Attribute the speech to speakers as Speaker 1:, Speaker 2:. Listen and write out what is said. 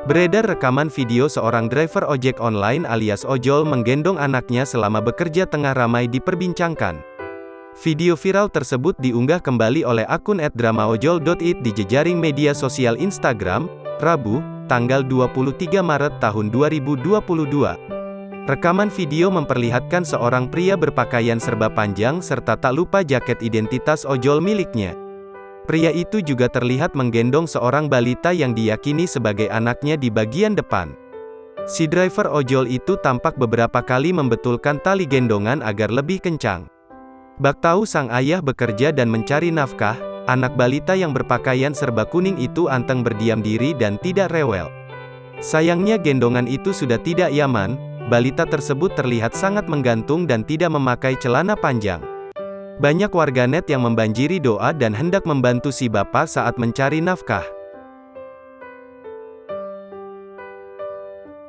Speaker 1: Beredar rekaman video seorang driver ojek online alias ojol menggendong anaknya selama bekerja tengah ramai diperbincangkan. Video viral tersebut diunggah kembali oleh akun @dramaojol.it di jejaring media sosial Instagram, Rabu, tanggal 23 Maret tahun 2022. Rekaman video memperlihatkan seorang pria berpakaian serba panjang serta tak lupa jaket identitas ojol miliknya. Pria itu juga terlihat menggendong seorang balita yang diyakini sebagai anaknya di bagian depan. Si driver ojol itu tampak beberapa kali membetulkan tali gendongan agar lebih kencang. Bak tahu sang ayah bekerja dan mencari nafkah, anak balita yang berpakaian serba kuning itu anteng berdiam diri dan tidak rewel. Sayangnya gendongan itu sudah tidak nyaman, balita tersebut terlihat sangat menggantung dan tidak memakai celana panjang. Banyak warganet yang membanjiri doa dan hendak membantu si bapak saat mencari nafkah.